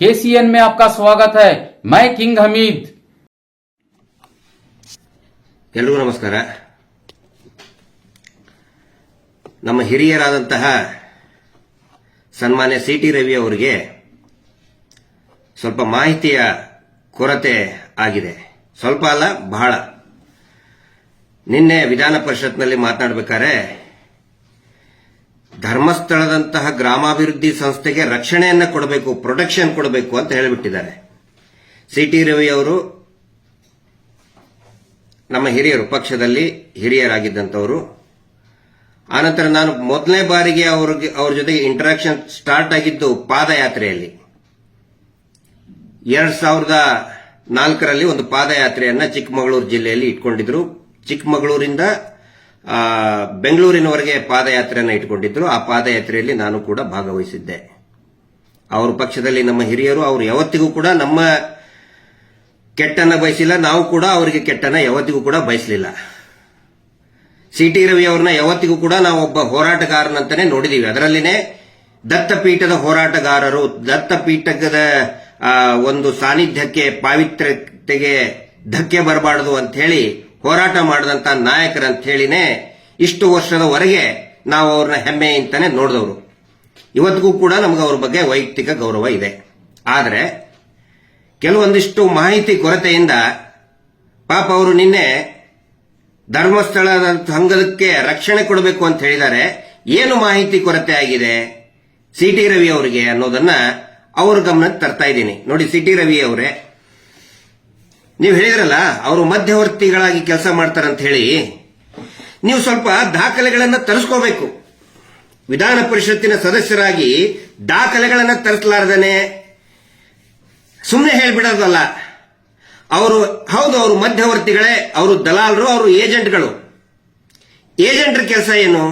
KCN में आपका स्वागत है। मैं किंग हमीद। ಎಲ್ಲರಿಗೂ ನಮಸ್ಕಾರ. ನಮ್ಮ ಹಿರಿಯರಾದಂತಹ ಸನ್ಮಾನ್ಯ ಸಿ ಟಿ ರವಿ ಅವರಿಗೆ ಸ್ವಲ್ಪ ಮಾಹಿತಿಯ ಕೊರತೆ ಆಗಿದೆ. ಸ್ವಲ್ಪ ಅಲ್ಲ, ಬಹಳ. ನಿನ್ನೆ ವಿಧಾನ ಪರಿಷತ್ನಲ್ಲಿ ಮಾತನಾಡಬೇಕಾದ್ರೆ ಧರ್ಮಸ್ಥಳದಂತಹ ಗ್ರಾಮಾಭಿವೃದ್ಧಿ ಸಂಸ್ಥೆಗೆ ರಕ್ಷಣೆಯನ್ನ ಕೊಡಬೇಕು, ಪ್ರೊಟೆಕ್ಷನ್ ಕೊಡಬೇಕು ಅಂತ ಹೇಳಿಬಿಟ್ಟಿದ್ದಾರೆ. ಸಿ ಟಿ ರವಿ ಅವರು ನಮ್ಮ ಹಿರಿಯರು, ಪಕ್ಷದಲ್ಲಿ ಹಿರಿಯರಾಗಿದ್ದಂಥವರು. ಆನಂತರ ನಾನು ಮೊದಲನೇ ಬಾರಿಗೆ ಅವ್ರ ಜೊತೆಗೆ ಇಂಟರಾಕ್ಷನ್ ಸ್ಟಾರ್ಟ್ ಆಗಿದ್ದು ಪಾದಯಾತ್ರೆಯಲ್ಲಿ. 2004ರಲ್ಲಿ ಒಂದು ಪಾದಯಾತ್ರೆಯನ್ನ ಚಿಕ್ಕಮಗಳೂರು ಜಿಲ್ಲೆಯಲ್ಲಿ ಇಟ್ಕೊಂಡಿದ್ರು. ಚಿಕ್ಕಮಗಳೂರಿಂದ ಬೆಂಗಳೂರಿನವರೆಗೆ ಪಾದಯಾತ್ರೆಯನ್ನ ಇಟ್ಕೊಂಡಿದ್ರು. ಆ ಪಾದಯಾತ್ರೆಯಲ್ಲಿ ನಾನು ಕೂಡ ಭಾಗವಹಿಸಿದ್ದೆ. ಅವ್ರ ಪಕ್ಷದಲ್ಲಿ ನಮ್ಮ ಹಿರಿಯರು, ಅವರು ಯಾವತ್ತಿಗೂ ಕೂಡ ನಮ್ಮ ಕೆಟ್ಟನ್ನ ಬಯಸಿಲ್ಲ, ನಾವು ಕೂಡ ಅವರಿಗೆ ಕೆಟ್ಟನ್ನ ಯಾವತ್ತಿಗೂ ಕೂಡ ಬಯಸಲಿಲ್ಲ. ಸಿ ಟಿ ರವಿ ಅವ್ರನ್ನ ಯಾವತ್ತಿಗೂ ಕೂಡ ನಾವು ಒಬ್ಬ ಹೋರಾಟಗಾರನಂತಾನೆ ನೋಡಿದೀವಿ. ಅದರಲ್ಲಿನೇ ದತ್ತಪೀಠದ ಹೋರಾಟಗಾರರು, ದತ್ತಪೀಠದ ಒಂದು ಸಾನ್ನಿಧ್ಯಕ್ಕೆ, ಪಾವಿತ್ರ್ಯತೆಗೆ ಧಕ್ಕೆ ಬರಬಾರದು ಅಂತ ಹೇಳಿ ಹೋರಾಟ ಮಾಡಿದಂತ ನಾಯಕರಂತ ಹೇಳಿನೇ ಇಷ್ಟು ವರ್ಷದವರೆಗೆ ನಾವು ಅವ್ರನ್ನ ಹೆಮ್ಮೆಯಿಂತಾನೆ ನೋಡಿದವರು. ಇವತ್ತಿಗೂ ಕೂಡ ನಮ್ಗೆ ಅವ್ರ ಬಗ್ಗೆ ವೈಯಕ್ತಿಕ ಗೌರವ ಇದೆ. ಆದರೆ ಕೆಲವೊಂದಿಷ್ಟು ಮಾಹಿತಿ ಕೊರತೆಯಿಂದ ಪಾಪ ಅವರು ನಿನ್ನೆ ಧರ್ಮಸ್ಥಳದ ಸಂಘಕ್ಕೆ ರಕ್ಷಣೆ ಕೊಡಬೇಕು ಅಂತ ಹೇಳಿದ್ದಾರೆ. ಏನು ಮಾಹಿತಿ ಕೊರತೆ ಆಗಿದೆ ಸಿ ಟಿ ರವಿ ಅವರಿಗೆ ಅನ್ನೋದನ್ನ ಅವ್ರ ಗಮನಕ್ಕೆ ತರ್ತಾ ಇದ್ದೀನಿ. ನೋಡಿ, ಸಿ ಟಿ ರವಿ ಅವರೇ, ನೀವು ಹೇಳಿದ್ರಲ್ಲ ಅವರು ಮಧ್ಯವರ್ತಿಗಳಾಗಿ ಕೆಲಸ ಮಾಡ್ತಾರಂತ ಹೇಳಿ, ನೀವು ಸ್ವಲ್ಪ ದಾಖಲೆಗಳನ್ನ ತರಿಸ್ಕೋಬೇಕು. ವಿಧಾನ ಪರಿಷತ್ತಿನ ಸದಸ್ಯರಾಗಿ ದಾಖಲೆಗಳನ್ನ ತರಿಸಲಾರ್ದನೆ ಸುಮ್ಮನೆ ಹೇಳ್ಬಿಡೋದಲ್ಲ. ಅವರು ಹೌದು, ಅವರು ಮಧ್ಯವರ್ತಿಗಳೇ, ಅವರು ದಲಾಲರು, ಅವರು ಏಜೆಂಟ್ಗಳು. ಏಜೆಂಟ್ರ ಕೆಲಸ ಏನು?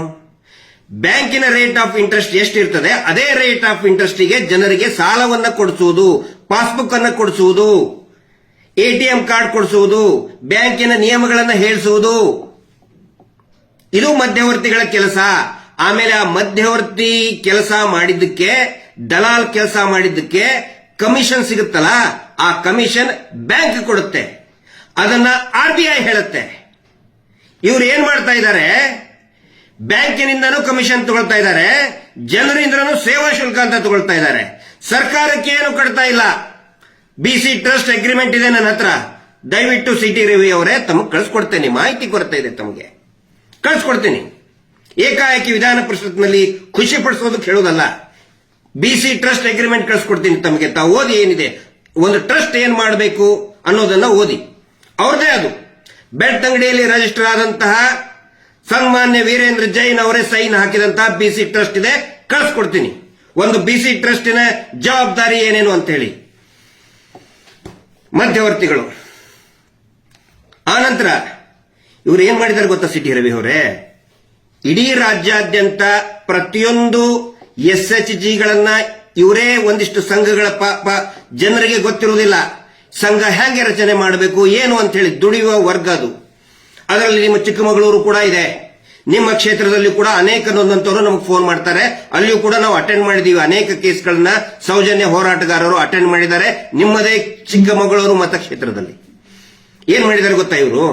ಬ್ಯಾಂಕಿನ ರೇಟ್ ಆಫ್ ಇಂಟ್ರೆಸ್ಟ್ ಎಷ್ಟಿರ್ತದೆ ಅದೇ ರೇಟ್ ಆಫ್ ಇಂಟ್ರೆಸ್ಟಿಗೆ ಜನರಿಗೆ ಸಾಲವನ್ನ ಕೊಡಿಸುವುದು, ಪಾಸ್ಬುಕ್ ಅನ್ನ ಕೊಡಿಸುವುದು, ಎಟಿಎಂ ಕಾರ್ಡ್ ಕೊಡಿಸುವುದು, ಬ್ಯಾಂಕಿನ ನಿಯಮಗಳನ್ನು ಹೇಳಿಸುವುದು, ಇದು ಮಧ್ಯವರ್ತಿಗಳ ಕೆಲಸ. ಆಮೇಲೆ ಆ ಮಧ್ಯವರ್ತಿ ಕೆಲಸ ಮಾಡಿದ್ದಕ್ಕೆ, ದಲಾಲ್ ಕೆಲಸ ಮಾಡಿದ್ದಕ್ಕೆ ಕಮಿಷನ್ ಸಿಗುತ್ತಲ್ಲ, ಆ ಕಮಿಷನ್ ಬ್ಯಾಂಕ್ ಕೊಡುತ್ತೆ. ಅದನ್ನ RBI ಹೇಳುತ್ತೆ. ಇವ್ರು ಏನ್ ಮಾಡ್ತಾ ಇದ್ದಾರೆ? ಬ್ಯಾಂಕಿನಿಂದನೂ ಕಮಿಷನ್ ತಗೊಳ್ತಾ ಇದ್ದಾರೆ, ಜನರಿಂದನೂ ಸೇವಾ ಶುಲ್ಕ ಅಂತ ತಗೊಳ್ತಾ ಇದ್ದಾರೆ. ಸರ್ಕಾರಕ್ಕೆ ಏನು ಕಟ್ತಾ ಇಲ್ಲ. BC ಟ್ರಸ್ಟ್ ಅಗ್ರಿಮೆಂಟ್ ಇದೆ ನನ್ನ ಹತ್ರ. ದಯವಿಟ್ಟು ಸಿ ಟಿ ರವಿ ಅವರೇ ತಮಗೆ ಕಳಿಸ್ಕೊಡ್ತೇನೆ. ಮಾಹಿತಿ ಕೊರತೆ ಇದೆ, ತಮಗೆ ಕಳಿಸ್ಕೊಡ್ತೀನಿ. ಏಕಾಏಕಿ ವಿಧಾನ ಪರಿಷತ್ನಲ್ಲಿ ಖುಷಿ ಪಡಿಸೋದಕ್ಕೆ ಹೇಳೋದಲ್ಲ. BC ಟ್ರಸ್ಟ್ ಅಗ್ರಿಮೆಂಟ್ ಕಳಿಸ್ಕೊಡ್ತೀನಿ ತಮಗೆ. ತಾವು ಓದಿ, ಏನಿದೆ ಒಂದು ಟ್ರಸ್ಟ್ ಏನ್ ಮಾಡಬೇಕು ಅನ್ನೋದನ್ನ ಓದಿ. ಅವ್ರದೇ ಅದು ಬೆಳ್ತಂಗಡಿಯಲ್ಲಿ ರಿಜಿಸ್ಟರ್ ಆದಂತಹ ಸನ್ಮಾನ್ಯ ವೀರೇಂದ್ರ ಜೈನ್ ಅವರೇ ಸೈನ್ ಹಾಕಿದಂತಹ BC ಟ್ರಸ್ಟ್ ಇದೆ, ಕಳಿಸ್ಕೊಡ್ತೀನಿ. ಒಂದು BC ಟ್ರಸ್ಟಿನ ಜವಾಬ್ದಾರಿ ಏನೇನು ಅಂತ ಹೇಳಿ. ಮಧ್ಯವರ್ತಿಗಳು. ಆನಂತರ ಇವರು ಏನ್ ಮಾಡಿದ್ದಾರೆ ಗೊತ್ತಾ ಸಿ ಟಿ ರವಿ ಅವರೇ? ಇಡೀ ರಾಜ್ಯಾದ್ಯಂತ ಪ್ರತಿಯೊಂದು SHGಗಳನ್ನ ಇವರೇ ಒಂದಿಷ್ಟು ಸಂಘಗಳ ಜನರಿಗೆ ಗೊತ್ತಿರುವುದಿಲ್ಲ. ಸಂಘ ಹೇಗೆ ರಚನೆ ಮಾಡಬೇಕು ಏನು ಅಂತ ಹೇಳಿ ದುಡಿಯುವ ವರ್ಗ ಅದು. ಅದರಲ್ಲಿ ನಿಮ್ಮ ಚಿಕ್ಕಮಗಳೂರು ಕೂಡ ಇದೆ. ನಿಮ್ಮ ಕ್ಷೇತ್ರದಲ್ಲಿ ಕೂಡ ಅನೇಕ ನೊಂದಂತವರು ನಮಗೆ ಫೋನ್ ಮಾಡ್ತಾರೆ. ಅಲ್ಲಿಯೂ ಕೂಡ ನಾವು ಅಟೆಂಡ್ ಮಾಡಿದೀವಿ. ಅನೇಕ ಕೇಸ್ಗಳನ್ನ ಸೌಜನ್ಯ ಹೋರಾಟಗಾರರು ಅಟೆಂಡ್ ಮಾಡಿದ್ದಾರೆ. ನಿಮ್ಮದೇ ಚಿಕ್ಕಮಗಳೂರು ಮತಕ್ಷೇತ್ರದಲ್ಲಿ ಏನ್ ಮಾಡಿದ್ದಾರೆ ಗೊತ್ತಾ? ಇವರು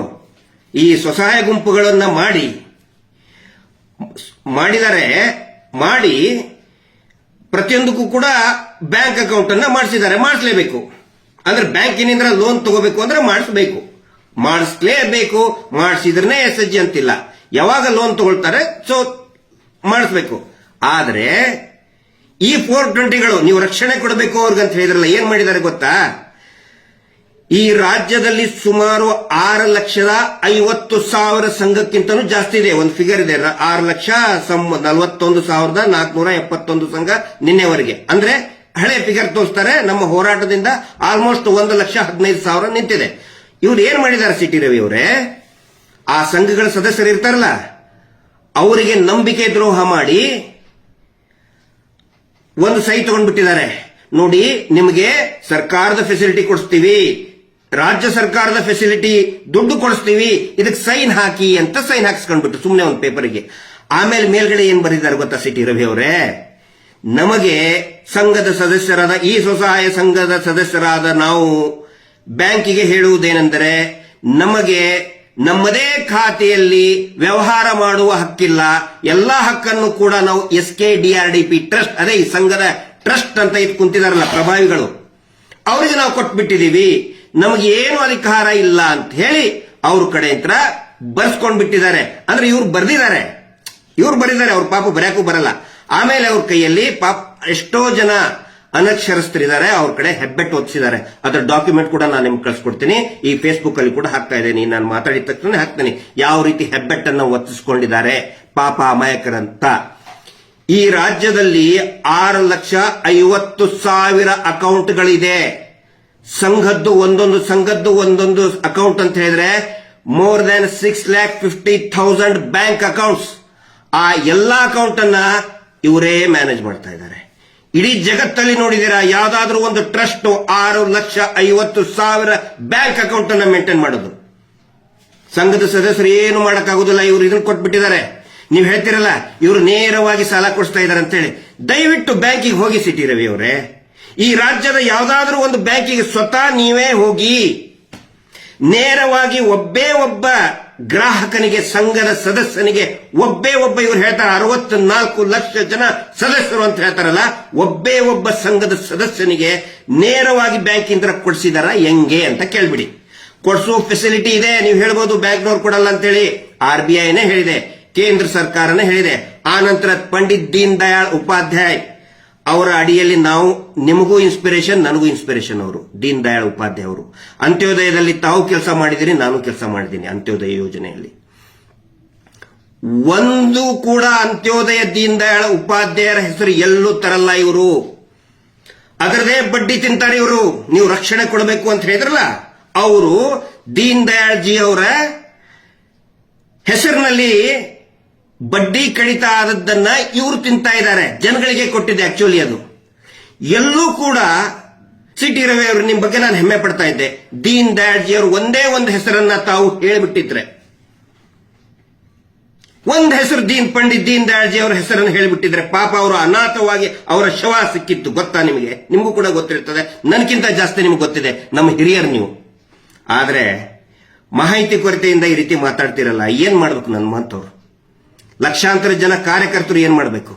ಈ ಸ್ವಸಹಾಯ ಗುಂಪುಗಳನ್ನ ಮಾಡಿ ಪ್ರತಿಯೊಂದಕ್ಕೂ ಕೂಡ ಬ್ಯಾಂಕ್ ಅಕೌಂಟ್ ಅನ್ನ ಮಾಡಿಸಲೇಬೇಕು. ಅಂದ್ರೆ ಬ್ಯಾಂಕಿನಿಂದ ಲೋನ್ ತಗೋಬೇಕು ಅಂದ್ರೆ ಮಾಡಿಸಲೇಬೇಕು. ಮಾಡಿಸಿದ್ರೆ SHG ಅಂತಿಲ್ಲ. ಯಾವಾಗ ಲೋನ್ ತಗೊಳ್ತಾರೆ ಸೊ ಮಾಡಿಸ್ಬೇಕು. ಆದ್ರೆ ಈ 420ಗಳು ನೀವು ರಕ್ಷಣೆ ಕೊಡಬೇಕು ಅವ್ರಿಗಂತ ಹೇಳಿದ್ರಲ್ಲ, ಏನ್ ಮಾಡಿದ್ದಾರೆ ಗೊತ್ತಾ? ಈ ರಾಜ್ಯದಲ್ಲಿ ಸುಮಾರು 6,50,000 ಸಂಘಕ್ಕಿಂತಲೂ ಜಾಸ್ತಿ ಇದೆ. ಒಂದು ಫಿಗರ್ ಇದೆ, 6,41,471 ಸಂಘ ನಿನ್ನೆವರೆಗೆ. ಅಂದ್ರೆ ಹಳೆ ಫಿಗರ್ ತೋರಿಸ್ತಾರೆ. ನಮ್ಮ ಹೋರಾಟದಿಂದ ಆಲ್ಮೋಸ್ಟ್ 1,15,000 ನಿಂತಿದೆ. ಇವ್ರು ಏನ್ ಮಾಡಿದ್ದಾರೆ ಸಿ ಟಿ ರವಿ ಅವರೇ? ಆ ಸಂಘಗಳ ಸದಸ್ಯರು ಇರ್ತಾರಲ್ಲ, ಅವರಿಗೆ ನಂಬಿಕೆ ದ್ರೋಹ ಮಾಡಿ ಒಂದು ಸಹಿ ತಗೊಂಡ್ಬಿಟ್ಟಿದ್ದಾರೆ. ನೋಡಿ, ನಿಮಗೆ ಸರ್ಕಾರದ ಫೆಸಿಲಿಟಿ ಕೊಡಿಸ್ತೀವಿ, ರಾಜ್ಯ ಸರ್ಕಾರದ ಫೆಸಿಲಿಟಿ ದುಡ್ಡು ಕೊಡಿಸ್ತೀವಿ, ಇದಕ್ಕೆ ಸೈನ್ ಹಾಕಿ ಅಂತ ಸೈನ್ ಹಾಕಿಸ್ಕೊಂಡ್ಬಿಟ್ಟು ಸುಮ್ಮನೆ ಒಂದು ಪೇಪರ್ಗೆ. ಆಮೇಲೆ ಮೇಲ್ಗಡೆ ಏನ್ ಬರೆದಿದ್ದಾರೆ ಗೊತ್ತಾ ಸಿ ಟಿ ರವಿ ಅವರೇ? ನಮಗೆ ಸಂಘದ ಸದಸ್ಯರಾದ ಈ ಸ್ವಸಹಾಯ ಸಂಘದ ಸದಸ್ಯರಾದ ನಾವು ಬ್ಯಾಂಕಿಗೆ ಹೇಳುವುದೇನೆಂದರೆ, ನಮಗೆ ನಮ್ಮದೇ ಖಾತೆಯಲ್ಲಿ ವ್ಯವಹಾರ ಮಾಡುವ ಹಕ್ಕಿಲ್ಲ. ಎಲ್ಲಾ ಹಕ್ಕನ್ನು ಕೂಡ ನಾವು SKDRDP ಟ್ರಸ್ಟ್, ಅದೇ ಈ ಸಂಘದ ಟ್ರಸ್ಟ್ ಅಂತ ಇದು ಕುಂತಿದಾರಲ್ಲ ಪ್ರಭಾವಿಗಳು, ಅವರಿಗೆ ನಾವು ಕೊಟ್ಬಿಟ್ಟಿದೀವಿ, ನಮಗೆ ಏನು ಅಧಿಕಾರ ಇಲ್ಲ ಅಂತ ಹೇಳಿ ಅವ್ರ ಕಡೆ ಹತ್ರ ಬರ್ಸ್ಕೊಂಡ್ ಬಿಟ್ಟಿದ್ದಾರೆ. ಅಂದ್ರೆ ಇವ್ರು ಬರ್ದಿದ್ದಾರೆ, ಅವ್ರ ಪಾಪ ಬರ್ಯಾಕೂ ಬರಲ್ಲ. ಆಮೇಲೆ ಅವ್ರ ಕೈಯಲ್ಲಿ ಪಾಪ ಎಷ್ಟೋ ಜನ ಅನಕ್ಷರಸ್ಥರಿದ್ದಾರೆ, ಅವ್ರ ಕಡೆ ಹೆಬ್ಬೆಟ್ಟು ಒತ್ತಿಸಿದ್ದಾರೆ. ಅದರ ಡಾಕ್ಯುಮೆಂಟ್ ಕೂಡ ನಾನು ನಿಮ್ಗೆ ಕಳ್ಸಿಕೊಡ್ತೀನಿ. ಈ ಫೇಸ್ಬುಕ್ ಅಲ್ಲಿ ಕೂಡ ಹಾಕ್ತಾ ಇದ್ದೀನಿ, ನಾನು ಮಾತಾಡಿದ ತಕ್ಷಣ ಹಾಕ್ತೀನಿ ಯಾವ ರೀತಿ ಹೆಬ್ಬೆಟ್ಟನ್ನು ಒತ್ತಿಸ್ಕೊಂಡಿದ್ದಾರೆ ಪಾಪ ಅಮಾಯಕರಂತ. ಈ ರಾಜ್ಯದಲ್ಲಿ 6,50,000 ಅಕೌಂಟ್ಗಳಿದೆ. ಸಂಘದ್ದು ಒಂದೊಂದು ಅಕೌಂಟ್ ಅಂತ ಹೇಳಿದ್ರೆ ಮೋರ್ ದನ್ 6,50,000 ಬ್ಯಾಂಕ್ ಅಕೌಂಟ್ಸ್. ಆ ಎಲ್ಲಾ ಅಕೌಂಟ್ ಅನ್ನ ಇವರೇ ಮ್ಯಾನೇಜ್ ಮಾಡ್ತಾ ಇದ್ದಾರೆ. ಇಡೀ ಜಗತ್ತಲ್ಲಿ ನೋಡಿದೀರಾ ಯಾವ್ದಾದ್ರೂ ಒಂದು ಟ್ರಸ್ಟ್ 6,50,000 ಬ್ಯಾಂಕ್ ಅಕೌಂಟ್ ಅನ್ನ ಮೇಂಟೈನ್ ಮಾಡೋದು? ಸಂಘದ ಸದಸ್ಯರು ಏನು ಮಾಡಕ್ಕಾಗುದಿಲ್ಲ. ಇವರು ಇದನ್ನ ಕೊಟ್ಬಿಟ್ಟಿದ್ದಾರೆ. ನೀವು ಹೇಳ್ತಿರಲ್ಲ ಇವರು ನೇರವಾಗಿ ಸಾಲ ಕೊಡಿಸ್ತಾ ಇದ್ದಾರೆ ಅಂತ ಹೇಳಿ, ದಯವಿಟ್ಟು ಬ್ಯಾಂಕಿಗೆ ಹೋಗಿ ಸಿಟಿ ರವಿ ಅವರೇ. ಈ ರಾಜ್ಯದ ಯಾವ್ದಾದ್ರೂ ಒಂದು ಬ್ಯಾಂಕಿಗೆ ಸ್ವತಃ ನೀವೇ ಹೋಗಿ ನೇರವಾಗಿ ಒಬ್ಬೇ ಒಬ್ಬ ಗ್ರಾಹಕನಿಗೆ, ಸಂಘದ ಸದಸ್ಯನಿಗೆ ಒಬ್ಬೇ ಒಬ್ಬ, ಇವರು ಹೇಳ್ತಾರೆ 64 ಲಕ್ಷ ಜನ ಸದಸ್ಯರು ಅಂತ ಹೇಳ್ತಾರಲ್ಲ, ಒಬ್ಬೇ ಒಬ್ಬ ಸಂಘದ ಸದಸ್ಯನಿಗೆ ನೇರವಾಗಿ ಬ್ಯಾಂಕಿಂದ ಕೊಡಿಸಿದಾರ ಹೆಂಗೆ ಅಂತ ಕೇಳ್ಬಿಡಿ. ಕೊಡಿಸುವ ಫೆಸಿಲಿಟಿ ಇದೆ. ನೀವು ಹೇಳ್ಬೋದು ಬ್ಯಾಂಕ್ನವ್ರು ಕೊಡಲ್ಲ ಅಂತೇಳಿ. RBIನೇ ಹೇಳಿದೆ, ಕೇಂದ್ರ ಸರ್ಕಾರನೇ ಹೇಳಿದೆ. ಆ ನಂತರ ಪಂಡಿತ್ ದೀನ್ ದಯಾಳ್ ಉಪಾಧ್ಯಾಯ್ ಅವರ ಅಡಿಯಲ್ಲಿ ನಾವು, ನಿಮಗೂ ಇನ್ಸ್ಪಿರೇಷನ್, ನನಗೂ ಇನ್ಸ್ಪಿರೇಷನ್ ಅವರು ದೀನ್ ದಯಾಳ್ ಉಪಾಧ್ಯಾಯ ಅವರು. ಅಂತ್ಯೋದಯದಲ್ಲಿ ತಾವು ಕೆಲಸ ಮಾಡಿದಿರಿ, ನಾನು ಕೆಲಸ ಮಾಡಿದ್ದೀನಿ ಅಂತ್ಯೋದಯ ಯೋಜನೆಯಲ್ಲಿ. ಒಂದು ಕೂಡ ಅಂತ್ಯೋದಯ ದೀನ್ ದಯಾಳ್ ಉಪಾಧ್ಯಾಯರ ಹೆಸರು ಎಲ್ಲೂ ತರಲ್ಲ ಇವರು. ಅದರದೇ ಬಡ್ಡಿ ತಿಂತಾರೆ ಇವರು. ನೀವು ರಕ್ಷಣೆ ಕೊಡಬೇಕು ಅಂತ ಹೇಳಿದ್ರಲ್ಲ, ಅವರು ದೀನ್ ದಯಾಳ್ ಜಿ ಅವರ ಹೆಸರಿನಲ್ಲಿ ಬಡ್ಡಿ ಕಡಿತ ಆದದ್ದನ್ನ ಇವರು ತಿಂತಾ ಇದ್ದಾರೆ. ಜನಗಳಿಗೆ ಕೊಟ್ಟಿದೆ ಆಕ್ಚುಲಿ ಅದು. ಎಲ್ಲೂ ಕೂಡ ಸಿಟಿ ರವಿ ಅವರು, ನಿಮ್ ಬಗ್ಗೆ ನಾನು ಹೆಮ್ಮೆ ಪಡ್ತಾ ಇದ್ದೆ. ದೀನ್ ದಯಾಳ್ ಜಿ ಅವರು ಒಂದೇ ಒಂದು ಹೆಸರನ್ನ ತಾವು ಹೇಳಿಬಿಟ್ಟಿದ್ರೆ, ಒಂದು ಹೆಸರು ಪಂಡಿತ್ ದೀನ್ ದಯಾಳ್ ಜಿ ಅವರ ಹೆಸರನ್ನು ಹೇಳಿಬಿಟ್ಟಿದ್ರೆ, ಪಾಪ ಅವರು ಅನಾಥವಾಗಿ ಅವರ ಶವ ಸಿಕ್ಕಿತ್ತು. ಗೊತ್ತಾ ನಿಮಗೆ? ನಿಮಗೂ ಕೂಡ ಗೊತ್ತಿರ್ತದೆ, ನನಗಿಂತ ಜಾಸ್ತಿ ನಿಮ್ಗೆ ಗೊತ್ತಿದೆ, ನಮ್ಮ ಹಿರಿಯರು ನೀವು. ಆದ್ರೆ ಮಾಹಿತಿ ಕೊರತೆಯಿಂದ ಈ ರೀತಿ ಮಾತಾಡ್ತಿರಲ್ಲ, ಏನ್ ಮಾಡ್ಬೇಕು ನನ್ನ ಮಾತವ್ರು? ಲಕ್ಷಾಂತರ ಜನ ಕಾರ್ಯಕರ್ತರು ಏನ್ ಮಾಡಬೇಕು?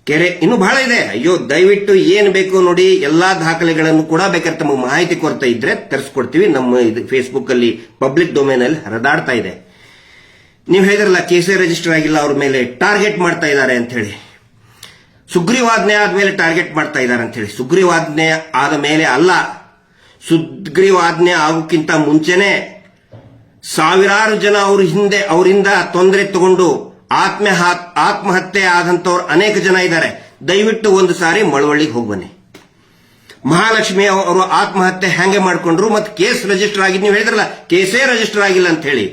ಕೆರೆ ಇನ್ನೂ ಬಹಳ ಇದೆ. ಅಯ್ಯೋ, ದಯವಿಟ್ಟು ಏನ್ ಬೇಕು ನೋಡಿ, ಎಲ್ಲಾ ದಾಖಲೆಗಳನ್ನು ಕೂಡ ಬೇಕಾದ್ರೆ ತಮಗೆ ಮಾಹಿತಿ ಕೊರತೆ ಇದ್ರೆ ತರಿಸ್ಕೊಡ್ತೀವಿ. ನಮ್ಮ ಇದು ಫೇಸ್ಬುಕ್ ಅಲ್ಲಿ ಪಬ್ಲಿಕ್ ಡೊಮೇನ್ ಅಲ್ಲಿ ಹರಿದಾಡ್ತಾ ಇದೆ. ನೀವು ಹೇಳಿದ್ರಲ್ಲ ಕೇಸೇ ರಿಜಿಸ್ಟರ್ ಆಗಿಲ್ಲ, ಅವ್ರ ಮೇಲೆ ಟಾರ್ಗೆಟ್ ಮಾಡ್ತಾ ಇದ್ದಾರೆ ಅಂತ ಹೇಳಿ. ಸುಗ್ರೀವಾಜ್ಞೆ ಆದ್ಮೇಲೆ ಟಾರ್ಗೆಟ್ ಮಾಡ್ತಾ ಇದ್ದಾರೆ ಅಂತ ಹೇಳಿ. ಸುಗ್ರೀವಾಜ್ಞೆ ಆದ ಮೇಲೆ ಅಲ್ಲ, ಸುಗ್ರೀವಾಜ್ಞೆ ಆಗೋಕ್ಕಿಂತ ಮುಂಚೆನೆ ಸಾವಿರಾರು ಜನ ಅವರಿಂದ ತೊಂದರೆ ತಗೊಂಡು ಆತ್ಮಹತ್ಯೆ ಆದಂತವ್ರು ಅನೇಕ ಜನ ಇದ್ದಾರೆ. ದಯವಿಟ್ಟು ಒಂದು ಸಾರಿ ಮಳವಳ್ಳಿಗೆ ಹೋಗಿ ಬನ್ನಿ. ಮಹಾಲಕ್ಷ್ಮಿ ಅವರು ಆತ್ಮಹತ್ಯೆ ಹೆಂಗೆ ಮಾಡ್ಕೊಂಡ್ರು, ಮತ್ತೆ ಕೇಸ್ ರಿಜಿಸ್ಟರ್ ಆಗಿದ್ದು, ನೀವು ಹೇಳಿದ್ರಲ್ಲ ಕೇಸೇ ರಿಜಿಸ್ಟರ್ ಆಗಿಲ್ಲ ಅಂತ ಹೇಳಿ.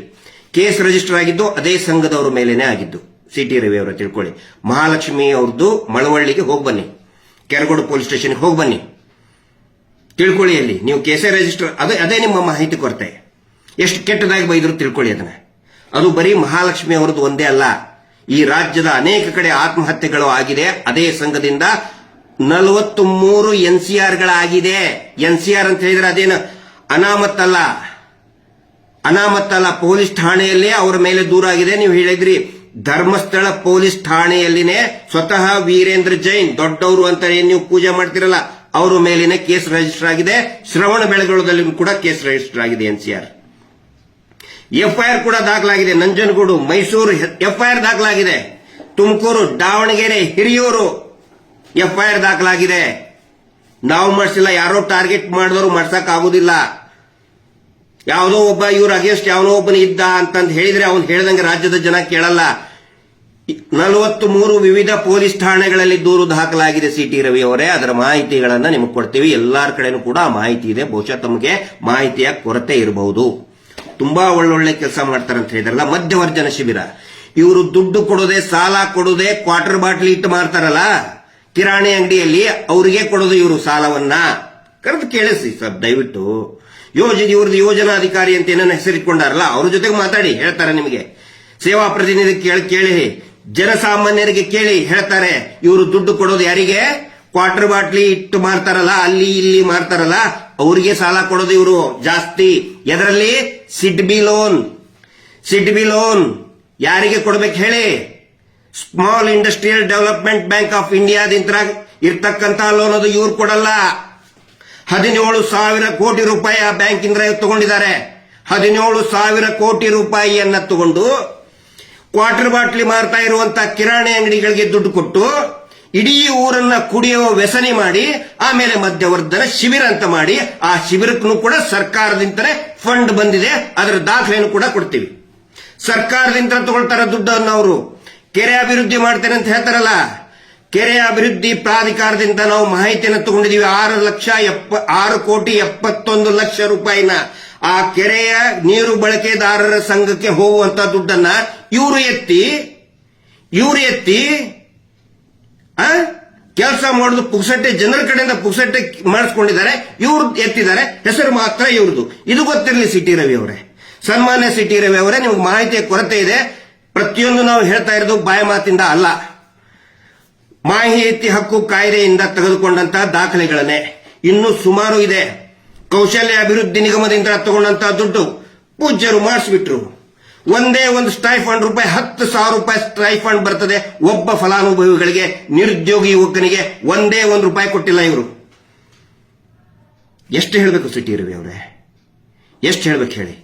ಕೇಸ್ ರಿಜಿಸ್ಟರ್ ಆಗಿದ್ದು ಅದೇ ಸಂಘದವರ ಮೇಲೇನೆ ಆಗಿದ್ದು. ಸಿಟಿ ರವಿ ಅವರ ತಿಳ್ಕೊಳ್ಳಿ. ಮಹಾಲಕ್ಷ್ಮಿ ಅವ್ರದ್ದು ಮಳವಳ್ಳಿಗೆ ಹೋಗಿ ಬನ್ನಿ, ಕೆರಗೋಡು ಪೊಲೀಸ್ ಸ್ಟೇಷನ್ಗೆ ಹೋಗಿ ಬನ್ನಿ, ತಿಳ್ಕೊಳ್ಳಿ. ಅಲ್ಲಿ ನೀವು ಕೇಸೇ ರಿಜಿಸ್ಟರ್, ಅದೇ ನಿಮ್ಮ ಮಾಹಿತಿ ಕೊರತೆ. ಎಷ್ಟು ಕೆಟ್ಟದಾಗಿ ಬೈದ್ರು ತಿಳ್ಕೊಳ್ಳಿ ಅದನ್ನ. ಅದು ಬರೀ ಮಹಾಲಕ್ಷ್ಮಿ ಅವರದ್ದು ಒಂದೇ ಅಲ್ಲ, ಈ ರಾಜ್ಯದ ಅನೇಕ ಕಡೆ ಆತ್ಮಹತ್ಯೆಗಳು ಆಗಿದೆ ಅದೇ ಸಂಘದಿಂದ. 43 NCRಗಳಾಗಿದೆ. NCR ಅಂತ ಹೇಳಿದ್ರೆ ಅದೇನು ಅನಾಮತ್ತಲ್ಲ, ಪೊಲೀಸ್ ಠಾಣೆಯಲ್ಲೇ ಅವರ ಮೇಲೆ ದೂರ ಆಗಿದೆ. ನೀವು ಹೇಳಿದ್ರಿ ಧರ್ಮಸ್ಥಳ ಪೊಲೀಸ್ ಠಾಣೆಯಲ್ಲಿನೇ ಸ್ವತಃ ವೀರೇಂದ್ರ ಜೈನ್ ದೊಡ್ಡವರು ಅಂತ ಏನ್ ನೀವು ಪೂಜೆ ಮಾಡ್ತಿರಲ್ಲ, ಅವರ ಮೇಲಿನ ಕೇಸ್ ರಿಜಿಸ್ಟರ್ ಆಗಿದೆ. ಶ್ರವಣ ಬೆಳಗೊಳದಲ್ಲಿ ಕೂಡ ಕೇಸ್ ರಿಜಿಸ್ಟರ್ ಆಗಿದೆ. NCR FIR ಕೂಡ ದಾಖಲಾಗಿದೆ. ನಂಜನಗೂಡು, ಮೈಸೂರು FIR ದಾಖಲಾಗಿದೆ. ತುಮಕೂರು, ದಾವಣಗೆರೆ, ಹಿರಿಯೂರು FIR ದಾಖಲಾಗಿದೆ. ನಾವು ಮಾಡಿಸಿಲ್ಲ, ಯಾರೋ ಟಾರ್ಗೆಟ್ ಮಾಡಿದವರು ಮಾಡ್ಸಕ್ ಆಗುದಿಲ್ಲ. ಯಾವುದೋ ಒಬ್ಬ ಇವ್ರ ಅಗೇನ್ಸ್ಟ್ ಯಾವನೋ ಒಬ್ಬನ ಇದ್ದ ಅಂತಂದು ಹೇಳಿದ್ರೆ ಅವನು ಹೇಳ್ದಂಗೆ ರಾಜ್ಯದ ಜನ ಕೇಳಲ್ಲ. 43 ವಿವಿಧ ಪೊಲೀಸ್ ಠಾಣೆಗಳಲ್ಲಿ ದೂರು ದಾಖಲಾಗಿದೆ. ಸಿಟಿ ರವಿ ಅವರೇ, ಅದರ ಮಾಹಿತಿಗಳನ್ನ ನಿಮಗೆ ಕೊಡ್ತೀವಿ. ಎಲ್ಲಾರ ಕಡೆನೂ ಕೂಡ ಮಾಹಿತಿ ಇದೆ. ಬಹುಶಃ ತಮಗೆ ಮಾಹಿತಿಯ ಕೊರತೆ ಇರಬಹುದು. ತುಂಬಾ ಒಳ್ಳೊಳ್ಳೆ ಕೆಲಸ ಮಾಡ್ತಾರೆ ಅಂತ ಹೇಳಿದ್ರಲ್ಲ. ಮಧ್ಯವರ್ಜನ ಶಿಬಿರ, ಇವರು ದುಡ್ಡು ಕೊಡೋದೆ, ಸಾಲ ಕೊಡೋದೆ, ಕ್ವಾರ್ಟರ್ ಬಾಟ್ಲಿ ಇಟ್ಟು ಮಾರ್ತಾರಲ್ಲ ಕಿರಾಣಿ ಅಂಗಡಿಯಲ್ಲಿ, ಅವರಿಗೆ ಕೊಡೋದು ಇವರು ಸಾಲವನ್ನ. ಕರೆದು ಕೇಳಿಸಿ ಸರ್ ದಯವಿಟ್ಟು. ಇವ್ರದ್ದು ಯೋಜನಾಧಿಕಾರಿ ಅಂತ ಏನೇನು ಹೆಸರಿಟ್ಕೊಂಡಾರಲ್ಲ, ಅವ್ರ ಜೊತೆಗೆ ಮಾತಾಡಿ, ಹೇಳ್ತಾರೆ ನಿಮಗೆ. ಸೇವಾ ಪ್ರತಿನಿಧಿ ಕೇಳಿ ಜನಸಾಮಾನ್ಯರಿಗೆ ಕೇಳಿ ಹೇಳ್ತಾರೆ, ಇವರು ದುಡ್ಡು ಕೊಡೋದು ಯಾರಿಗೆ? ಕ್ವಾರ್ಟರ್ ಬಾಟ್ಲಿ ಇಟ್ಟು ಮಾರ್ತಾರಲ್ಲ, ಅಲ್ಲಿ ಇಲ್ಲಿ ಮಾರ್ತಾರಲ್ಲ, ಅವರಿಗೆ ಸಾಲ ಕೊಡೋದು ಇವರು ಜಾಸ್ತಿ. ಎದರಲ್ಲಿ? ಸಿಡ್ಬಿ ಲೋನ್ ಯಾರಿಗೆ ಕೊಡ್ಬೇಕು ಹೇಳಿ? Small industrial development bank of ಇಂಡಿಯಾದಿಂದ ಇರ್ತಕ್ಕಂತ ಲೋನ್ ಅದು ಇವ್ರು ಕೊಡಲ್ಲ. 17,000 ಕೋಟಿ ರೂಪಾಯಿ ಆ ಬ್ಯಾಂಕ್ ಇಂದ ತಗೊಂಡಿದ್ದಾರೆ. 17,000 ಕೋಟಿ ರೂಪಾಯಿಯನ್ನ ತಗೊಂಡು ಕ್ವಾರ್ಟರ್ ಬಾಟ್ಲಿ ಮಾರ್ತಾ ಇರುವಂತ ಕಿರಾಣಿ ಅಂಗಡಿಗಳಿಗೆ ದುಡ್ಡು ಕೊಟ್ಟು ಇಡೀ ಊರನ್ನ ಕುಡಿಯುವ ವ್ಯಸನಿ ಮಾಡಿ ಆಮೇಲೆ ಮಧ್ಯವರ್ಧನ ಶಿಬಿರ ಅಂತ ಮಾಡಿ ಆ ಶಿಬಿರಕ್ಕೂ ಕೂಡ ಸರ್ಕಾರದಿಂದಲೇ ಫಂಡ್ ಬಂದಿದೆ. ಅದರ ದಾಖಲೆಯನ್ನು ಕೂಡ ಕೊಡ್ತೀವಿ. ಸರ್ಕಾರದಿಂದ ತಗೊಳ್ತಾರ ದುಡ್ಡನ್ನು ಅವರು. ಕೆರೆ ಅಭಿವೃದ್ಧಿ ಮಾಡ್ತೇನೆ ಅಂತ ಹೇಳ್ತಾರಲ್ಲ, ಕೆರೆ ಅಭಿವೃದ್ಧಿ ಪ್ರಾಧಿಕಾರದಿಂದ ನಾವು ಮಾಹಿತಿಯನ್ನು ತಗೊಂಡಿದ್ದೀವಿ. 6,71,00,000 ರೂಪಾಯಿನ ಆ ಕೆರೆಯ ನೀರು ಬಳಕೆದಾರರ ಸಂಘಕ್ಕೆ ಹೋಗುವಂತ ದುಡ್ಡನ್ನ ಇವರು ಎತ್ತಿ ಕೆಲಸ ಮಾಡೋದು ಪುಕ್ಸಟ್ಟೆ, ಜನರ ಕಡೆಯಿಂದ ಪುಕ್ಸಟ್ಟೆ ಮಾಡಿಸ್ಕೊಂಡಿದ್ದಾರೆ. ಇವ್ರು ಎತ್ತಿದ್ದಾರೆ, ಹೆಸರು ಮಾತ್ರ ಇವ್ರದ್ದು. ಇದು ಗೊತ್ತಿರಲಿ ಸಿಟಿ ರವಿ ಅವರೇ, ಸನ್ಮಾನ್ಯ ಸಿಟಿ ರವಿ ಅವರೇ, ನಿಮ್ಗೆ ಮಾಹಿತಿಯ ಕೊರತೆ ಇದೆ. ಪ್ರತಿಯೊಂದು ನಾವು ಹೇಳ್ತಾ ಇರೋದು ಬಾಯ ಮಾತಿಂದ ಅಲ್ಲ, ಮಾಹಿತಿ ಹಕ್ಕು ಕಾಯ್ದೆಯಿಂದ ತೆಗೆದುಕೊಂಡಂತಹ ದಾಖಲೆಗಳನ್ನೇ. ಇನ್ನೂ ಸುಮಾರು ಇದೆ. ಕೌಶಲ್ಯ ಅಭಿವೃದ್ಧಿ ನಿಗಮದಿಂದ ತಗೊಂಡಂತಹ ದುಡ್ಡು ಪೂಜ್ಯರು ಮಾಡಿಸ್ಬಿಟ್ರು. ಒಂದೇ ಒಂದು ಸ್ಟೈಫಂಡ್ ರೂಪಾಯಿ 10,000 ರೂಪಾಯಿ ಸ್ಟೈಫಂಡ್ ಬರ್ತದೆ ಒಬ್ಬ ಫಲಾನುಭವಿಗಳಿಗೆ. ನಿರುದ್ಯೋಗಿ ಯುವಕನಿಗೆ ಒಂದೇ ₹1 ಕೊಟ್ಟಿಲ್ಲ ಇವರು. ಎಷ್ಟು ಹೇಳಬೇಕು ಸಿಟಿ ರವಿ ಅವರೇ, ಎಷ್ಟು ಹೇಳ್ಬೇಕು ಹೇಳಿ?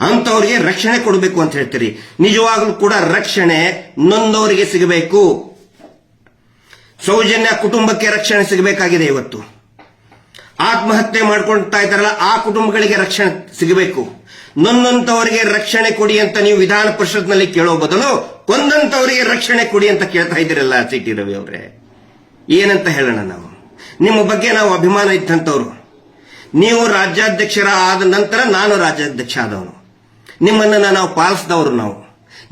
ಅಂತವರಿಗೆ ರಕ್ಷಣೆ ಕೊಡಬೇಕು ಅಂತ ಹೇಳ್ತೀರಿ. ನಿಜವಾಗ್ಲೂ ಕೂಡ ರಕ್ಷಣೆ ನೊಂದವರಿಗೆ ಸಿಗಬೇಕು. ಸೌಜನ್ಯ ಕುಟುಂಬಕ್ಕೆ ರಕ್ಷಣೆ ಸಿಗಬೇಕಾಗಿದೆ. ಇವತ್ತು ಆತ್ಮಹತ್ಯೆ ಮಾಡ್ಕೊಳ್ತಾ ಇದ್ದಾರಲ್ಲ, ಆ ಕುಟುಂಬಗಳಿಗೆ ರಕ್ಷಣೆ ಸಿಗಬೇಕು. ನೊಂದಂತವರಿಗೆ ರಕ್ಷಣೆ ಕೊಡಿ ಅಂತ ನೀವು ವಿಧಾನ ಪರಿಷತ್ನಲ್ಲಿ ಕೇಳೋ ಬದಲು ಕೊಂದಂತವರಿಗೆ ರಕ್ಷಣೆ ಕೊಡಿ ಅಂತ ಕೇಳ್ತಾ ಇದ್ದೀರಲ್ಲ ಸಿಟಿ ರವಿ ಅವರೇ, ಏನಂತ ಹೇಳೋಣ ನಾವು? ನಿಮ್ಮ ಬಗ್ಗೆ ನಾವು ಅಭಿಮಾನ ಇದ್ದಂತವ್ರು. ನೀವು ರಾಜ್ಯಾಧ್ಯಕ್ಷರ ಆದ ನಂತರ ನಾನು ರಾಜ್ಯಾಧ್ಯಕ್ಷ ಆದವನು. ನಿಮ್ಮನ್ನ ನಾವು ಪಾಲಿಸಿದವರು. ನಾವು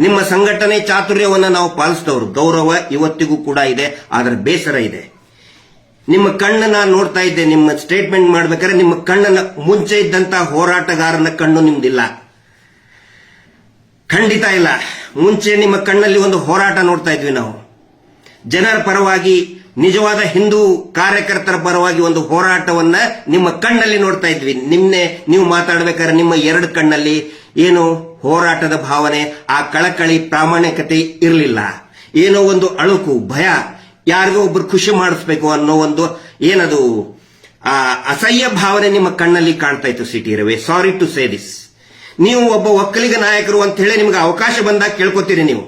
ನಿಮ್ಮ ಸಂಘಟನೆ ಚಾತುರ್ಯವನ್ನು ನಾವು ಪಾಲಿಸಿದವರು. ಗೌರವ ಇವತ್ತಿಗೂ ಕೂಡ ಇದೆ, ಆದರೆ ಬೇಸರ ಇದೆ. ನಿಮ್ಮ ಕಣ್ಣನ್ನ ನೋಡ್ತಾ ಇದ್ದೆ, ನಿಮ್ಮ ಸ್ಟೇಟ್ಮೆಂಟ್ ಮಾಡ್ಬೇಕಾದ್ರೆ ನಿಮ್ಮ ಕಣ್ಣನ್ನ ಮುಂಚೆ ಇದ್ದಂತ ಹೋರಾಟಗಾರನ ಕಣ್ಣು ನಿಮ್ದಿಲ್ಲ, ಖಂಡಿತ ಇಲ್ಲ. ಮುಂಚೆ ನಿಮ್ಮ ಕಣ್ಣಲ್ಲಿ ಒಂದು ಹೋರಾಟ ನೋಡ್ತಾ ಇದ್ವಿ ನಾವು. ಜನರ ಪರವಾಗಿ, ನಿಜವಾದ ಹಿಂದೂ ಕಾರ್ಯಕರ್ತರ ಪರವಾಗಿ ಒಂದು ಹೋರಾಟವನ್ನ ನಿಮ್ಮ ಕಣ್ಣಲ್ಲಿ ನೋಡ್ತಾ ಇದ್ವಿ. ನಿನ್ನೆ ನೀವು ಮಾತಾಡ್ಬೇಕಾದ್ರೆ ನಿಮ್ಮ 2 ಕಣ್ಣಲ್ಲಿ ಏನು ಹೋರಾಟದ ಭಾವನೆ, ಆ ಕಳಕಳಿ, ಪ್ರಾಮಾಣಿಕತೆ ಇರಲಿಲ್ಲ. ಏನೋ ಒಂದು ಅಳುಕು, ಭಯ, ಯಾರಿಗೋ ಒಬ್ರು ಖುಷಿ ಮಾಡಿಸ್ಬೇಕು ಅನ್ನೋ ಒಂದು ಏನದು ಅಸಹ್ಯ ಭಾವನೆ ನಿಮ್ಮ ಕಣ್ಣಲ್ಲಿ ಕಾಣ್ತಾ ಇತ್ತು CT Ravi. Sorry to say this. ನೀವು ಒಬ್ಬ ಒಕ್ಕಲಿಗ ನಾಯಕರು ಅಂತ ಹೇಳಿ ನಿಮ್ಗೆ ಅವಕಾಶ ಬಂದಾಗ ಕೇಳ್ಕೊತೀರಿ. ನೀವು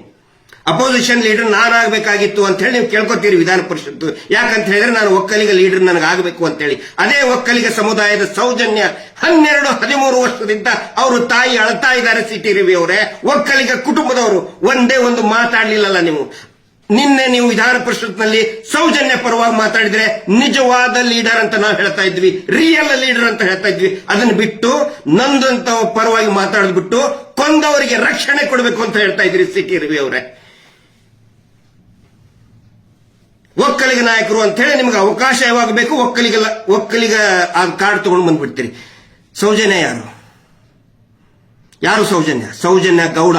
ಅಪೋಸಿಷನ್ ಲೀಡರ್ ನಾನಾಗಬೇಕಾಗಿತ್ತು ಅಂತ ಹೇಳಿ ನೀವು ಕೇಳ್ಕೊತೀರಿ ವಿಧಾನ ಪರಿಷತ್ತು. ಯಾಕಂತ ಹೇಳಿದ್ರೆ ನಾನು ಒಕ್ಕಲಿಗ ಲೀಡರ್ ನನಗಾಗಬೇಕು ಅಂತ ಹೇಳಿ. ಅದೇ ಒಕ್ಕಲಿಗ ಸಮುದಾಯದ ಸೌಜನ್ಯ 12-13 ವರ್ಷದಿಂದ ಅವರು ತಾಯಿ ಅಳ್ತಾ ಇದ್ದಾರೆ ಸಿಟಿ ರವಿ ಅವರೇ. ಒಕ್ಕಲಿಗ ಕುಟುಂಬದವರು ಒಂದೇ ಒಂದು ಮಾತಾಡ್ಲಿಲ್ಲಲ್ಲ ನೀವು. ನಿನ್ನೆ ನೀವು ವಿಧಾನ ಪರಿಷತ್ನಲ್ಲಿ ಸೌಜನ್ಯ ಪರವಾಗಿ ಮಾತಾಡಿದ್ರೆ ನಿಜವಾದ ಲೀಡರ್ ಅಂತ ನಾವು ಹೇಳ್ತಾ ಇದ್ವಿ, ರಿಯಲ್ ಲೀಡರ್ ಅಂತ ಹೇಳ್ತಾ ಇದ್ವಿ. ಅದನ್ನ ಬಿಟ್ಟು ನಂದಂತ ಪರವಾಗಿ ಮಾತಾಡ್ಬಿಟ್ಟು ಕೊಂದವರಿಗೆ ರಕ್ಷಣೆ ಕೊಡಬೇಕು ಅಂತ ಹೇಳ್ತಾ ಇದ್ರಿ ಸಿಟಿ ರವಿ ಅವರೇ. ಒಕ್ಕಲಿಗ ನಾಯಕರು ಅಂತ ಹೇಳಿ ನಿಮ್ಗೆ ಅವಕಾಶ ಯಾವಾಗ ಬೇಕು ಒಕ್ಕಲಿಗ ಆ ಕಾರ್ಡ್ ತಗೊಂಡು ಬಂದ್ಬಿಡ್ತೀರಿ. ಸೌಜನ್ಯ ಯಾರು ಸೌಜನ್ಯ ಗೌಡ,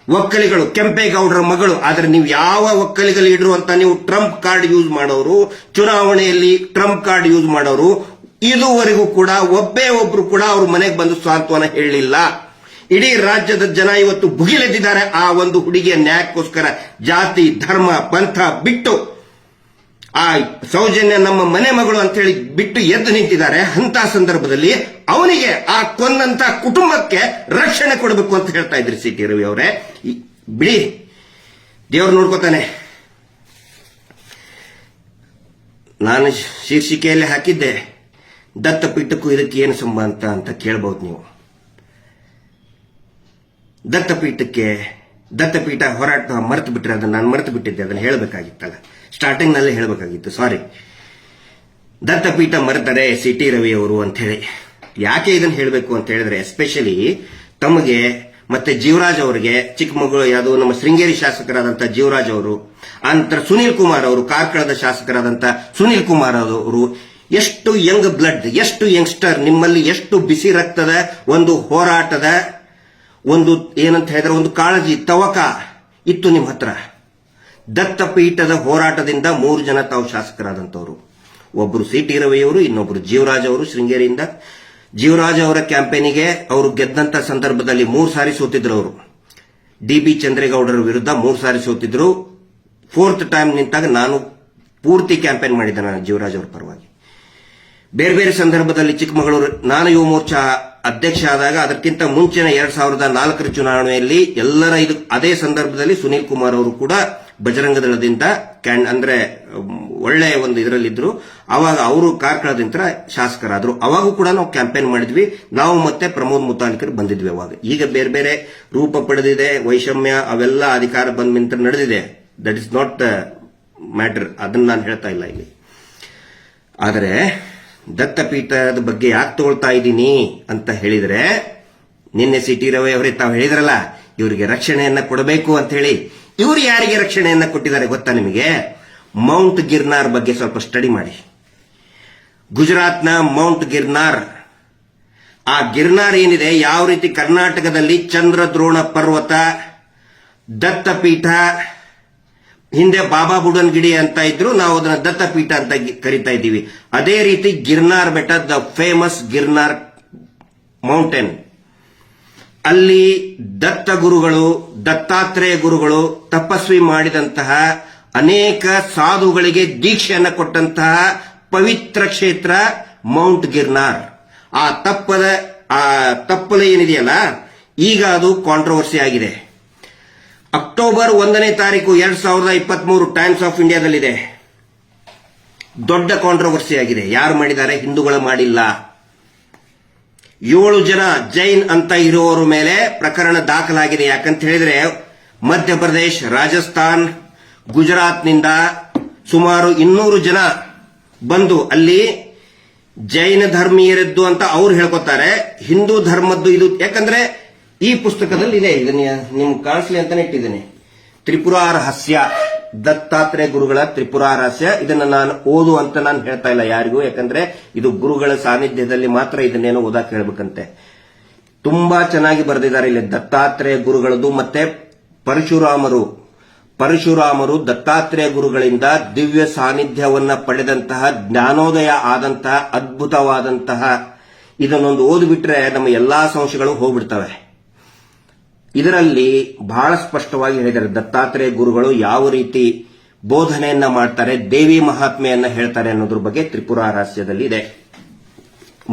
ಒಕ್ಕಲಿಗರು, ಕೆಂಪೇಗೌಡರ ಮಗಳು. ಆದ್ರೆ ನೀವು ಯಾವ ಒಕ್ಕಲಿಗ ಲೀಡರು ಅಂತ ನೀವು ಟ್ರಂಪ್ ಕಾರ್ಡ್ ಯೂಸ್ ಮಾಡೋರು, ಚುನಾವಣೆಯಲ್ಲಿ ಟ್ರಂಪ್ ಕಾರ್ಡ್ ಯೂಸ್ ಮಾಡೋರು, ಇದುವರೆಗೂ ಕೂಡ ಒಬ್ಬೇ ಒಬ್ರು ಕೂಡ ಅವ್ರ ಮನೆಗೆ ಬಂದು ಸಾಂತ್ವನ ಹೇಳಲಿಲ್ಲ. ಇಡೀ ರಾಜ್ಯದ ಜನ ಇವತ್ತು ಭುಗಿಲೆದ್ದಿದ್ದಾರೆ ಆ ಒಂದು ಹುಡುಗಿಯ ನ್ಯಾಯಕ್ಕೋಸ್ಕರ. ಜಾತಿ, ಧರ್ಮ, ಪಂಥ ಬಿಟ್ಟು ಆ ಸೌಜನ್ಯ ನಮ್ಮ ಮನೆ ಮಗಳು ಅಂತ ಹೇಳಿ ಬಿಟ್ಟು ಎದ್ದು ನಿಂತಿದ್ದಾರೆ. ಅಂತ ಸಂದರ್ಭದಲ್ಲಿ ಅವನಿಗೆ, ಆ ಕೊಂದಂತ ಕುಟುಂಬಕ್ಕೆ ರಕ್ಷಣೆ ಕೊಡಬೇಕು ಅಂತ ಹೇಳ್ತಾ ಇದ್ರಿ ಸಿಟಿ ರವಿ ಅವರೇ. ಬಿಡಿ, ದೇವರು ನೋಡ್ಕೋತಾನೆ. ನಾನು ಶೀರ್ಷಿಕೆಯಲ್ಲಿ ಹಾಕಿದ್ದೆ, ದತ್ತಪೀಠಕ್ಕೂ ಇದಕ್ಕೆ ಏನು ಸಂಬಂಧ ಅಂತ ಕೇಳಬಹುದು ನೀವು. ದತ್ತಪೀಠ ಹೋರಾಟ ಮರೆತು ಬಿಟ್ರೆ, ಅದನ್ನ ನಾನು ಮರೆತು ಬಿಟ್ಟಿದ್ದೆ. ಅದನ್ನ ಹೇಳಬೇಕಾಗಿತ್ತಲ್ಲ, ಸ್ಟಾರ್ಟಿಂಗ್ ನಲ್ಲಿ ಹೇಳಬೇಕಾಗಿತ್ತು. ಸಾರಿ. ದತ್ತಪೀಠ ಮರೆತಾರೆ ಸಿಟಿ ರವಿ ಅವರು ಅಂತ ಹೇಳಿ. ಯಾಕೆ ಇದನ್ನ ಹೇಳಬೇಕು ಅಂತ ಹೇಳಿದ್ರೆ, ಎಸ್ಪೆಷಲಿ ತಮಗೆ ಮತ್ತೆ ಜೀವರಾಜ್ ಅವರಿಗೆ, ಚಿಕ್ಕಮಗಳೂರು ಯಾವುದು ನಮ್ಮ ಶೃಂಗೇರಿ ಶಾಸಕರಾದಂತಹ ಜೀವರಾಜ್ ಅವರು, ನಂತರ ಸುನೀಲ್ ಕುಮಾರ್ ಅವರು, ಕಾರ್ಕಳದ ಶಾಸಕರಾದಂತಹ ಸುನೀಲ್ ಕುಮಾರ್ ಅವರು, ಎಷ್ಟು ಯಂಗ್ ಬ್ಲಡ್, ಎಷ್ಟು ಯಂಗ್ಸ್ಟರ್, ನಿಮ್ಮಲ್ಲಿ ಎಷ್ಟು ಬಿಸಿ ರಕ್ತದ ಒಂದು ಹೋರಾಟದ ಒಂದು ಏನಂತ ಹೇಳಿದ್ರೆ ಒಂದು ಕಾಳಜಿ, ತವಕ ಇತ್ತು ನಿಮ್ಮ ಹತ್ರ. ದತ್ತಪೀಠದ ಹೋರಾಟದಿಂದ 3 ಜನ ತಾವು ಶಾಸಕರಾದಂತವರು. ಒಬ್ಬರು ಸಿ.ಟಿ. ರವಿಯವರು, ಇನ್ನೊಬ್ಬರು ಜೀವರಾಜ್ ಅವರು ಶೃಂಗೇರಿಯಿಂದ. ಜೀವರಾಜ್ ಅವರ ಕ್ಯಾಂಪೇನಿಗೆ ಅವರು ಗೆದ್ದಂತ ಸಂದರ್ಭದಲ್ಲಿ 3 ಸಾರಿ ಸೋತಿದ್ರು. ಅವರು ಡಿ.ಬಿ. ಚಂದ್ರೇಗೌಡರ ವಿರುದ್ಧ 3 ಸಾರಿ ಸೋತಿದ್ರು. 4th ಟೈಮ್ ನಿಂತಾಗ ನಾನು ಪೂರ್ತಿ ಕ್ಯಾಂಪೇನ್ ಮಾಡಿದ್ದೆ, ನಾನು ಜೀವರಾಜ್ ಅವರ ಪರವಾಗಿ. ಬೇರೆ ಬೇರೆ ಸಂದರ್ಭದಲ್ಲಿ ಚಿಕ್ಕಮಗಳೂರು ನಾನು ಯುವ ಮೋರ್ಚಾ ಅಧ್ಯಕ್ಷ ಆದಾಗ, ಅದಕ್ಕಿಂತ ಮುಂಚಿನ 2004ರ ಚುನಾವಣೆಯಲ್ಲಿ ಎಲ್ಲರ ಅದೇ ಸಂದರ್ಭದಲ್ಲಿ ಸುನೀಲ್ ಕುಮಾರ್ ಅವರು ಕೂಡ ಬಜರಂಗ ದಳದಿಂದ ಅಂದ್ರೆ ಒಳ್ಳೆಯ ಒಂದು ಇದರಲ್ಲಿದ್ರು. ಅವಾಗ ಅವರು ಕಾರ್ಕಳದಿಂದ ಶಾಸಕರಾದ್ರು. ಅವಾಗೂ ಕೂಡ ನಾವು ಕ್ಯಾಂಪೇನ್ ಮಾಡಿದ್ವಿ. ನಾವು ಮತ್ತೆ ಪ್ರಮೋದ್ ಮುತಾಲಿಕರು ಬಂದಿದ್ವಿ ಅವಾಗ. ಈಗ ಬೇರೆ ಬೇರೆ ರೂಪ ಪಡೆದಿದೆ, ವೈಷಮ್ಯ ಅವೆಲ್ಲ ಅಧಿಕಾರ ಬಂದ ನಂತರ ನಡೆದಿದೆ. ದಟ್ ಇಸ್ ನಾಟ್ ಮ್ಯಾಟರ್, ಅದನ್ನ ನಾನು ಹೇಳ್ತಾ ಇಲ್ಲ ಇಲ್ಲಿ. ಆದರೆ ದತ್ತಪೀಠದ ಬಗ್ಗೆ ಯಾಕೆ ತಗೊಳ್ತಾ ಇದ್ದೀನಿ ಅಂತ ಹೇಳಿದ್ರೆ, ನಿನ್ನೆ ಸಿ.ಟಿ. ರವಿ ಅವರೇ ತಾವು ಹೇಳಿದ್ರಲ್ಲ, ಇವರಿಗೆ ರಕ್ಷಣೆಯನ್ನ ಕೊಡಬೇಕು ಅಂತ ಹೇಳಿ. ಇವರು ಯಾರಿಗೆ ರಕ್ಷಣೆಯನ್ನ ಕೊಟ್ಟಿದ್ದಾರೆ ಗೊತ್ತಾ ನಿಮಗೆ? ಮೌಂಟ್ ಗಿರ್ನಾರ್ ಬಗ್ಗೆ ಸ್ವಲ್ಪ ಸ್ಟಡಿ ಮಾಡಿ. ಗುಜರಾತ್ನ ಮೌಂಟ್ ಗಿರ್ನಾರ್, ಆ ಗಿರ್ನಾರ್ ಏನಿದೆ, ಯಾವ ರೀತಿ ಕರ್ನಾಟಕದಲ್ಲಿ ಚಂದ್ರದ್ರೋಣ ಪರ್ವತ, ದತ್ತಪೀಠ, ಹಿಂದೆ ಬಾಬಾ ಬುಡನ್ಗಿರಿ ಅಂತ ಇದ್ರು, ನಾವು ಅದನ್ನ ದತ್ತಪೀಠ ಅಂತ ಕರಿತಾ ಇದ್ದೀವಿ. ಅದೇ ರೀತಿ ಗಿರ್ನಾರ್ ಬೆಟ್ಟ, ದ ಫೇಮಸ್ ಗಿರ್ನಾರ್ ಮೌಂಟೇನ್, ಅಲ್ಲಿ ದತ್ತ ಗುರುಗಳು, ದತ್ತಾತ್ರೇಯ ಗುರುಗಳು ತಪಸ್ವಿ ಮಾಡಿದಂತಹ, ಅನೇಕ ಸಾಧುಗಳಿಗೆ ದೀಕ್ಷೆಯನ್ನು ಕೊಟ್ಟಂತಹ ಪವಿತ್ರ ಕ್ಷೇತ್ರ ಮೌಂಟ್ ಗಿರ್ನಾರ್. ಆ ತಪ್ಪಲು ಏನಿದೆಯಲ್ಲ, ಈಗ ಅದು ಕಾಂಟ್ರವರ್ಸಿ ಆಗಿದೆ. ಅಕ್ಟೋಬರ್ 1ನೇ ತಾರೀಕು 2023 ಟೈಮ್ಸ್ ಆಫ್ ಇಂಡಿಯಾದಲ್ಲಿದೆ. ದೊಡ್ಡ ಕಾಂಟ್ರವರ್ಸಿ ಆಗಿದೆ. ಯಾರು ಮಾಡಿದ್ದಾರೆ? ಹಿಂದೂಗಳು ಮಾಡಿಲ್ಲ. 7 ಜನ ಜೈನ್ ಅಂತ ಇರುವವರ ಮೇಲೆ ಪ್ರಕರಣ ದಾಖಲಾಗಿದೆ. ಯಾಕಂತ ಹೇಳಿದ್ರೆ, ಮಧ್ಯಪ್ರದೇಶ್, ರಾಜಸ್ಥಾನ್, ಗುಜರಾತ್ನಿಂದ ಸುಮಾರು 200 ಜನ ಬಂದು ಅಲ್ಲಿ ಜೈನ ಧರ್ಮೀಯರದ್ದು ಅಂತ ಅವ್ರು ಹೇಳ್ಕೊತಾರೆ, ಹಿಂದೂ ಧರ್ಮದ್ದು ಇದು. ಯಾಕಂದ್ರೆ ಈ ಪುಸ್ತಕದಲ್ಲಿ ಇದೆ, ಇದನ್ನ ನಿಮ್ಗೆ ಕಾಣಿಸ್ಲಿ ಅಂತಾನೆ ಇಟ್ಟಿದ್ದೇನೆ. ತ್ರಿಪುರಾ ರಹಸ್ಯ, ದತ್ತಾತ್ರೇಯ ಗುರುಗಳ ತ್ರಿಪುರಾ ರಹಸ್ಯ. ಇದನ್ನ ನಾನು ಓದು ಅಂತ ನಾನು ಹೇಳ್ತಾ ಇಲ್ಲ ಯಾರಿಗೂ, ಯಾಕಂದ್ರೆ ಇದು ಗುರುಗಳ ಸಾನ್ನಿಧ್ಯದಲ್ಲಿ ಮಾತ್ರ ಇದನ್ನೇನೋ ಓದಕ್ಕೆ ಹೇಳ್ಬೇಕಂತೆ. ತುಂಬಾ ಚೆನ್ನಾಗಿ ಬರೆದಿದ್ದಾರೆ ಇಲ್ಲಿ ದತ್ತಾತ್ರೇಯ ಗುರುಗಳದ್ದು. ಮತ್ತೆ ಪರಶುರಾಮರು ದತ್ತಾತ್ರೇಯ ಗುರುಗಳಿಂದ ದಿವ್ಯ ಸಾನ್ನಿಧ್ಯವನ್ನ ಪಡೆದಂತಹ, ಜ್ಞಾನೋದಯ ಆದಂತಹ, ಅದ್ಭುತವಾದಂತಹ, ಇದನ್ನೊಂದು ಓದಿಬಿಟ್ರೆ ನಮ್ಮ ಎಲ್ಲಾ ಸಂಶಯಗಳು ಹೋಗ್ಬಿಡ್ತವೆ. ಇದರಲ್ಲಿ ಬಹಳ ಸ್ಪಷ್ಟವಾಗಿ ಹೇಳಿದ್ದಾರೆ ದತ್ತಾತ್ರೇಯ ಗುರುಗಳು ಯಾವ ರೀತಿ ಬೋಧನೆಯನ್ನ ಮಾಡ್ತಾರೆ, ದೇವಿ ಮಹಾತ್ಮೆಯನ್ನ ಹೇಳ್ತಾರೆ ಅನ್ನೋದ್ರ ಬಗ್ಗೆ ತ್ರಿಪುರಾ ರಹಸ್ಯದಲ್ಲಿ ಇದೆ.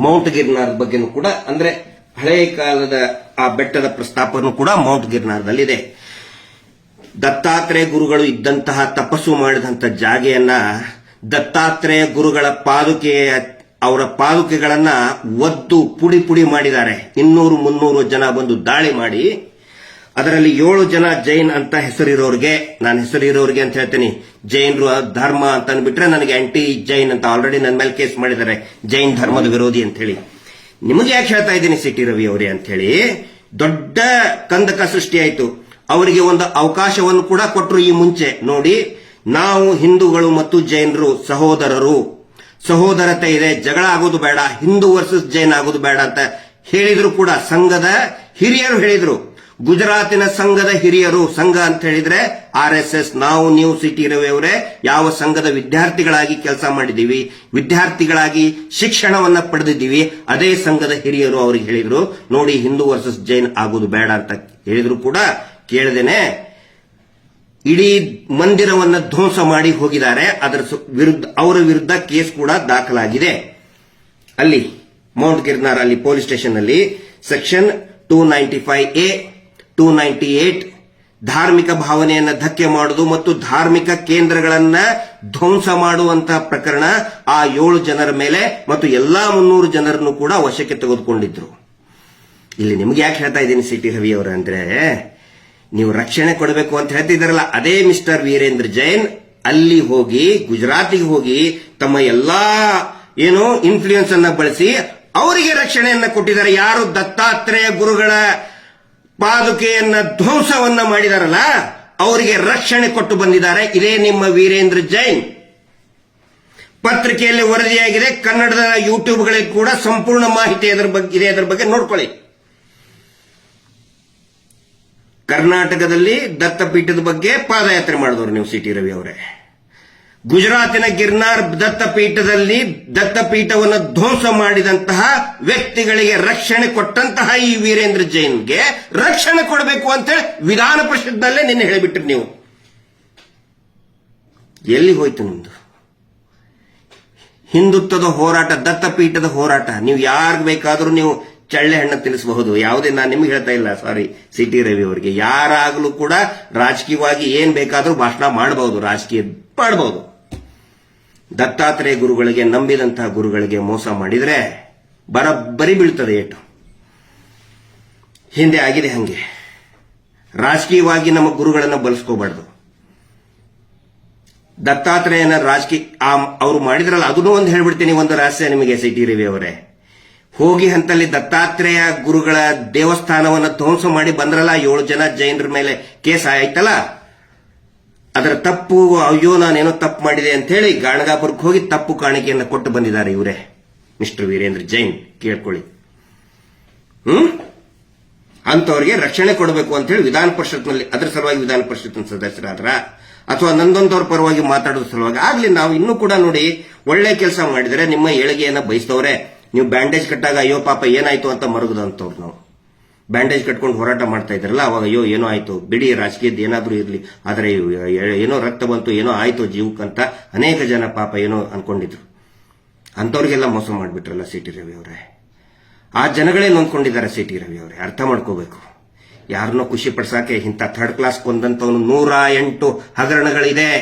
ಮೌಂಟ್ ಗಿರ್ನಾರ್ ಬಗ್ಗೆನೂ ಕೂಡ, ಅಂದ್ರೆ ಹಳೆಯ ಕಾಲದ ಆ ಬೆಟ್ಟದ ಪ್ರಸ್ತಾಪನೂ ಕೂಡ ಮೌಂಟ್ ಗಿರ್ನಾರ್ದಲ್ಲಿದೆ. ದತ್ತಾತ್ರೇಯ ಗುರುಗಳು ಇದ್ದಂತಹ, ತಪಸ್ಸು ಮಾಡಿದಂತಹ ಜಾಗೆಯನ್ನ ದತ್ತಾತ್ರೇಯ ಗುರುಗಳ ಅವರ ಪಾದುಕೆಗಳನ್ನ ಒದ್ದು ಪುಡಿ ಪುಡಿ ಮಾಡಿದ್ದಾರೆ. 200-300 ಜನ ಬಂದು ದಾಳಿ ಮಾಡಿ, ಅದರಲ್ಲಿ 7 ಜನ ಜೈನ್ ಅಂತ ಹೆಸರಿರೋರಿಗೆ, ನಾನು ಹೆಸರಿರೋರಿಗೆ ಅಂತ ಹೇಳ್ತೀನಿ, ಜೈನರು ಧರ್ಮ ಅಂತ ಅಂದ್ಬಿಟ್ರೆ ನನಗೆ ಆಂಟಿ ಜೈನ್ ಅಂತ ಆಲ್ರೆಡಿ ನನ್ನ ಮೇಲೆ ಕೇಸ್ ಮಾಡಿದ್ದಾರೆ, ಜೈನ್ ಧರ್ಮದ ವಿರೋಧಿ ಅಂತ ಹೇಳಿ. ನಿಮಗೆ ಯಾಕೆ ಹೇಳ್ತಾ ಇದ್ದೀನಿ ಸಿ.ಟಿ. ರವಿ ಅವರೇ ಅಂತ ಹೇಳಿ, ದೊಡ್ಡ ಕಂದಕ ಸೃಷ್ಟಿಯಾಯಿತು. ಅವರಿಗೆ ಒಂದು ಅವಕಾಶವನ್ನು ಕೂಡ ಕೊಟ್ಟರು ಈ ಮುಂಚೆ. ನೋಡಿ, ನಾವು ಹಿಂದೂಗಳು ಮತ್ತು ಜೈನರು ಸಹೋದರತೆ ಇದೆ, ಜಗಳ ಆಗೋದು ಬೇಡ, ಹಿಂದೂ ವರ್ಸಸ್ ಜೈನ್ ಆಗೋದು ಬೇಡ ಅಂತ ಹೇಳಿದ್ರು ಕೂಡ ಸಂಘದ ಹಿರಿಯರು ಹೇಳಿದ್ರು. ಗುಜರಾತಿನ ಸಂಘದ ಹಿರಿಯರು, ಸಂಘ ಅಂತ ಹೇಳಿದ್ರೆ RSS, ನೀವು ಸಿ.ಟಿ. ರವಿ ಅವರೇ ಯಾವ ಸಂಘದ ವಿದ್ಯಾರ್ಥಿಗಳಾಗಿ ಕೆಲಸ ಮಾಡಿದ್ದೀವಿ, ವಿದ್ಯಾರ್ಥಿಗಳಾಗಿ ಶಿಕ್ಷಣವನ್ನ ಪಡೆದಿದ್ದೀವಿ, ಅದೇ ಸಂಘದ ಹಿರಿಯರು ಅವರಿಗೆ ಹೇಳಿದ್ರು, ನೋಡಿ ಹಿಂದೂ ವರ್ಸಸ್ ಜೈನ್ ಆಗೋದು ಬೇಡ ಅಂತ ಹೇಳಿದ್ರು ಕೂಡ ಕೇಳದೇನೆ ಇಡೀ ಮಂದಿರವನ್ನ ಧ್ವಂಸ ಮಾಡಿ ಹೋಗಿದ್ದಾರೆ. ಅವರ ವಿರುದ್ಧ ಕೇಸ್ ಕೂಡ ದಾಖಲಾಗಿದೆ. ಅಲ್ಲಿ ಮೌಂಟ್ ಗಿರ್ನಾರ್ ಅಲ್ಲಿ ಪೊಲೀಸ್ ಸ್ಟೇಷನ್ ಅಲ್ಲಿ ಸೆಕ್ಷನ್ 295A 298 ಧಾರ್ಮಿಕ ಭಾವನೆಯನ್ನ ಧಕ್ಕೆ ಮಾಡುವುದು ಮತ್ತು ಧಾರ್ಮಿಕ ಕೇಂದ್ರಗಳನ್ನ ಧ್ವಂಸ ಮಾಡುವಂತಹ ಪ್ರಕರಣ ಆ 7 ಜನರ ಮೇಲೆ ಮತ್ತು ಎಲ್ಲಾ 300 ಜನರನ್ನು ಕೂಡ ವಶಕ್ಕೆ ತೆಗೆದುಕೊಂಡಿದ್ರು. ಇಲ್ಲಿ ನಿಮ್ಗೆ ಯಾಕೆ ಹೇಳ್ತಾ ಇದ್ದೀನಿ ಸಿ.ಟಿ. ರವಿ ಅವರ ಅಂದ್ರೆ, ನೀವು ರಕ್ಷಣೆ ಕೊಡಬೇಕು ಅಂತ ಹೇಳ್ತಿದ್ದಾರಲ್ಲ, ಅದೇ ಮಿಸ್ಟರ್ ವೀರೇಂದ್ರ ಜೈನ್ ಅಲ್ಲಿ ಹೋಗಿ, ಗುಜರಾತಿಗೆ ಹೋಗಿ, ತಮ್ಮ ಎಲ್ಲಾ ಇನ್ಫ್ಲೂಯೆನ್ಸ್ ಅನ್ನ ಬಳಸಿ ಅವರಿಗೆ ರಕ್ಷಣೆಯನ್ನ ಕೊಟ್ಟಿದ್ದಾರೆ. ಯಾರು ದತ್ತಾತ್ರೇಯ ಗುರುಗಳ ಪಾದುಕೆಯನ್ನ ಧ್ವಂಸವನ್ನ ಮಾಡಿದಾರಲ್ಲ, ಅವರಿಗೆ ರಕ್ಷಣೆ ಕೊಟ್ಟು ಬಂದಿದ್ದಾರೆ. ಇದೇ ನಿಮ್ಮ ವೀರೇಂದ್ರ ಜೈನ್. ಪತ್ರಿಕೆಯಲ್ಲಿ ವರದಿಯಾಗಿದೆ, ಕನ್ನಡದ ಯೂಟ್ಯೂಬ್ಗಳಿಗೆ ಕೂಡ ಸಂಪೂರ್ಣ ಮಾಹಿತಿ ಇದರ ಬಗ್ಗೆ ನೋಡ್ಕೊಳ್ಳಿ. ಕರ್ನಾಟಕದಲ್ಲಿ ದತ್ತಪೀಠದ ಬಗ್ಗೆ ಪಾದಯಾತ್ರೆ ಮಾಡಿದವರು ನೀವು ಸಿ ಟಿ ರವಿ ಅವರೇ. ಗುಜರಾತಿನ ಗಿರ್ನಾರ್ ದತ್ತಪೀಠದಲ್ಲಿ ದತ್ತಪೀಠವನ್ನು ಧ್ವಂಸ ಮಾಡಿದಂತಹ ವ್ಯಕ್ತಿಗಳಿಗೆ ರಕ್ಷಣೆ ಕೊಟ್ಟಂತಹ ಈ ವೀರೇಂದ್ರ ಜೈನ್ಗೆ ರಕ್ಷಣೆ ಕೊಡಬೇಕು ಅಂತೇಳಿ ವಿಧಾನ ಪರಿಷತ್ನಲ್ಲೇ ನಿನ್ನೆ ಹೇಳಿಬಿಟ್ರಿ ನೀವು. ಎಲ್ಲಿ ಹೋಯ್ತು ನಿಮ್ದು ಹಿಂದುತ್ವದ ಹೋರಾಟ, ದತ್ತಪೀಠದ ಹೋರಾಟ? ನೀವು ಯಾರಿಗೆ ಬೇಕಾದರೂ ನೀವು ಚಳ್ಳೆ ಹಣ್ಣು ತಿನ್ನಿಸಬಹುದು. ಯಾವುದೇ ನಾನು ನಿಮ್ಗೆ ಹೇಳ್ತಾ ಇಲ್ಲ, ಸಾರಿ ಸಿ ಟಿ ರವಿ ಅವರಿಗೆ. ಯಾರಾಗಲೂ ಕೂಡ ರಾಜಕೀಯವಾಗಿ ಏನ್ ಬೇಕಾದರೂ ಭಾಷಣ ಮಾಡಬಹುದು, ರಾಜಕೀಯ ಮಾಡಬಹುದು. ದತ್ತಾತ್ರೇಯ ಗುರುಗಳಿಗೆ, ನಂಬಿದಂತಹ ಗುರುಗಳಿಗೆ ಮೋಸ ಮಾಡಿದ್ರೆ ಬರೀ ಬೀಳ್ತದೆ ಏಟು. ಹಿಂದೆ ಆಗಿದೆ ಹಂಗೆ. ರಾಜಕೀಯವಾಗಿ ನಮ್ಮ ಗುರುಗಳನ್ನ ಬಳಸ್ಕೋಬಾರ್ದು. ದತ್ತಾತ್ರೇಯನ ರಾಜಕೀಯ ಅವರು ಮಾಡಿದ್ರಲ್ಲ, ಅದನ್ನೂ ಒಂದು ಹೇಳ್ಬಿಡ್ತೀನಿ, ಒಂದು ರಹಸ್ಯ ನಿಮಗೆ ಸಿ ಟಿ ರವಿ ಅವರೇ. ಹೋಗಿ ಹಂತಲ್ಲಿ ದತ್ತಾತ್ರೇಯ ಗುರುಗಳ ದೇವಸ್ಥಾನವನ್ನು ಧ್ವಂಸ ಮಾಡಿ ಬಂದ್ರಲ್ಲ, 7 ಜನ ಜೈನರ ಮೇಲೆ ಕೇಸ್ ಆಯ್ತಲ್ಲ, ಅದರ ತಪ್ಪು, ಅಯ್ಯೋ ನಾನೇನೋ ತಪ್ಪು ಮಾಡಿದೆ ಅಂತ ಹೇಳಿ ಗಾಣಗಾಪುರಕ್ಕೆ ಹೋಗಿ ತಪ್ಪು ಕಾಣಿಕೆಯನ್ನು ಕೊಟ್ಟು ಬಂದಿದ್ದಾರೆ ಇವರೇ, ಮಿಸ್ಟರ್ ವೀರೇಂದ್ರ ಜೈನ್. ಕೇಳ್ಕೊಳ್ಳಿ. ಅಂತವರಿಗೆ ರಕ್ಷಣೆ ಕೊಡಬೇಕು ಅಂತ ಹೇಳಿ ವಿಧಾನ ಪರಿಷತ್ನಲ್ಲಿ, ಅದರ ಸಲುವಾಗಿ ವಿಧಾನ ಪರಿಷತ್ನ ಸದಸ್ಯರಾದ್ರ ಅಥವಾ ನಂದೊಂದವ್ರ ಪರವಾಗಿ ಮಾತಾಡೋದ್ರ ಸಲುವಾಗಿ ಆಗ್ಲಿ. ನಾವು ಇನ್ನೂ ಕೂಡ ನೋಡಿ, ಒಳ್ಳೆ ಕೆಲಸ ಮಾಡಿದರೆ ನಿಮ್ಮ ಏಳಿಗೆಯನ್ನ ಬಯಸ್ತವ್ರೆ. ನೀವು ಬ್ಯಾಂಡೇಜ್ ಕಟ್ಟಾಗ ಅಯ್ಯೋ ಪಾಪ ಏನಾಯ್ತು ಅಂತ ಮರುಗದಂತವ್ರು. ನಾವು ಬ್ಯಾಂಡೇಜ್ ಕಟ್ಕೊಂಡು ಹೋರಾಟ ಮಾಡ್ತಾ ಇದ್ರಲ್ಲ, ಅವಾಗ ಅಯ್ಯೋ ಏನೋ ಆಯ್ತು ಬಿಡಿ, ರಾಜಕೀಯದ ಏನಾದ್ರೂ ಇರಲಿ, ಆದರೆ ಏನೋ ರಕ್ತ ಬಂತು, ಏನೋ ಆಯ್ತು ಜೀವಕ್ಕಂತ ಅನೇಕ ಜನ ಪಾಪ ಏನೋ ಅನ್ಕೊಂಡಿದ್ರು. ಅಂತವ್ರಿಗೆಲ್ಲ ಮೋಸ ಮಾಡಿಬಿಟ್ರಲ್ಲ ಸಿ ಟಿ ರವಿ ಅವರೇ. ಆ ಜನಗಳೇ ನೊಂದ್ಕೊಂಡಿದ್ದಾರೆ ಸಿ ಟಿ ರವಿ ಅವರೇ, ಅರ್ಥ ಮಾಡ್ಕೋಬೇಕು. ಯಾರನ್ನೋ ಖುಷಿ ಪಡಿಸಾಕೆ ಇಂಥ ಥರ್ಡ್ ಕ್ಲಾಸ್ ಕೊಂದಂತವನು 108 ಹಗರಣಗಳಿದೆ.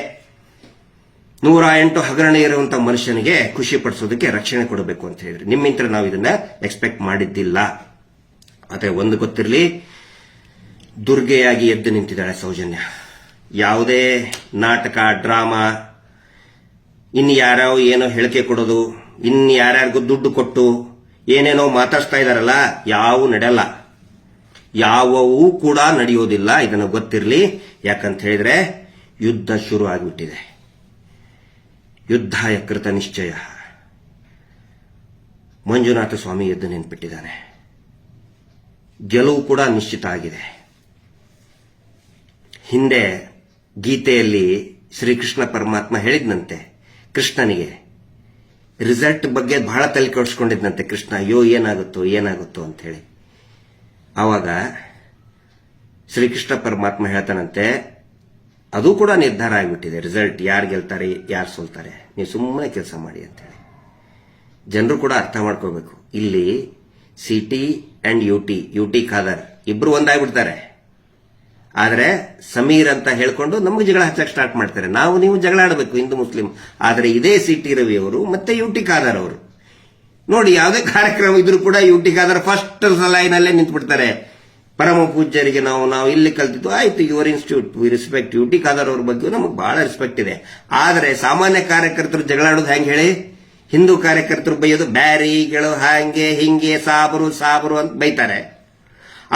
108 ಹಗರಣ ಇರುವಂತ ಮನುಷ್ಯನಿಗೆ ಖುಷಿ ಪಡಿಸೋದಕ್ಕೆ ರಕ್ಷಣೆ ಕೊಡಬೇಕು ಅಂತ ಹೇಳಿದ್ರೆ ನಿಮ್ಮಿಂತ್ರ ನಾವು ಇದನ್ನ ಎಕ್ಸ್ಪೆಕ್ಟ್ ಮಾಡಿದ್ದಿಲ್ಲ. ಆದರೆ ಒಂದು ಗೊತ್ತಿರಲಿ, ದುರ್ಗೆಯಾಗಿ ಎದ್ದು ನಿಂತಿದ್ದಾಳೆ ಸೌಜನ್ಯ. ಯಾವುದೇ ನಾಟಕ, ಡ್ರಾಮಾ, ಇನ್ನು ಯಾರ್ಯಾವ ಏನೋ ಹೇಳಿಕೆ ಕೊಡೋದು, ಇನ್ನು ಯಾರ್ಯಾರಿಗೂ ದುಡ್ಡು ಕೊಟ್ಟು ಏನೇನೋ ಮಾತಾಡ್ತಾ ಇದಾರಲ್ಲ, ಯಾವೂ ನಡೆಯಲ್ಲ, ಯಾವವೂ ಕೂಡ ನಡೆಯೋದಿಲ್ಲ. ಇದನ್ನು ಗೊತ್ತಿರಲಿ. ಯಾಕಂತ ಹೇಳಿದ್ರೆ ಯುದ್ಧ ಶುರು ಆಗಿಬಿಟ್ಟಿದೆ. ಯುದ್ಧಾಯ ಕೃತ ನಿಶ್ಚಯ. ಮಂಜುನಾಥ ಸ್ವಾಮಿ ಎದ್ದು ನಿಂತುಬಿಟ್ಟಿದ್ದಾನೆ. ಗೆಲುವು ಕೂಡ ನಿಶ್ಚಿತ ಆಗಿದೆ. ಹಿಂದೆ ಗೀತೆಯಲ್ಲಿ ಶ್ರೀಕೃಷ್ಣ ಪರಮಾತ್ಮ ಹೇಳಿದ್ನಂತೆ ಕೃಷ್ಣನಿಗೆ, ರಿಸಲ್ಟ್ ಬಗ್ಗೆ ಬಹಳ ತಲೆ ಕೆಡಿಸ್ಕೊಂಡಿದ್ನಂತೆ ಕೃಷ್ಣ. ಅಯ್ಯೋ ಏನಾಗುತ್ತೋ ಅಂತ ಹೇಳಿ. ಆವಾಗ ಶ್ರೀಕೃಷ್ಣ ಪರಮಾತ್ಮ ಹೇಳ್ತಾನಂತೆ, ಅದು ಕೂಡ ನಿರ್ಧಾರ ಆಗಿಬಿಟ್ಟಿದೆ, ರಿಸಲ್ಟ್ ಯಾರು ಗೆಲ್ತಾರೆ ಯಾರು ಸೋಲ್ತಾರೆ, ನೀವು ಸುಮ್ಮನೆ ಕೆಲಸ ಮಾಡಿ ಅಂತ ಹೇಳಿ. ಜನರು ಕೂಡ ಅರ್ಥ ಮಾಡ್ಕೋಬೇಕು. ಇಲ್ಲಿ ಸಿಟಿ ಅಂಡ್ ಯುಟಿ ಖಾದರ್ ಇಬ್ರು ಒಂದಾಗ್ಬಿಡ್ತಾರೆ. ಆದ್ರೆ ಸಮೀರ್ ಅಂತ ಹೇಳ್ಕೊಂಡು ನಮ್ಗೆ ಜಗಳ ಹಚ್ಚಕ್ಕೆ ಸ್ಟಾರ್ಟ್ ಮಾಡ್ತಾರೆ. ನಾವು ನೀವು ಜಗಳ ಆಡಬೇಕು ಹಿಂದೂ ಮುಸ್ಲಿಂ. ಆದ್ರೆ ಇದೇ ಸಿ ಟಿ ರವಿ ಅವರು ಮತ್ತೆ ಯುಟಿ ಖಾದರ್ ಅವರು ನೋಡಿ, ಯಾವುದೇ ಕಾರ್ಯಕ್ರಮ ಇದ್ರೂ ಕೂಡ ಯುಟಿ ಖಾದರ್ ಫಸ್ಟ್ ಲೈನಲ್ಲೇ ನಿಂತ್ಬಿಡ್ತಾರೆ. ಪರಮ ಪೂಜ್ಯರಿಗೆ ನಾವು ಇಲ್ಲಿ ಕಲ್ತಿದ್ದು ಆಯ್ತು, your institute, we respect. UT Khader ಅವ್ರ ಬಗ್ಗೆ ನಮಗೆ ಬಹಳ ರೆಸ್ಪೆಕ್ಟ್ ಇದೆ. ಆದ್ರೆ ಸಾಮಾನ್ಯ ಕಾರ್ಯಕರ್ತರು ಜಗಳಾಡೋದು ಹೆಂಗೆ ಹೇಳಿ? ಹಿಂದೂ ಕಾರ್ಯಕರ್ತರು ಬೈಯೋದು ಬ್ಯಾರಿಗಳು, ಹಾಂಗೆ ಹಿಂಗೆ, ಸಾಬರು ಅಂತ ಬೈತಾರೆ.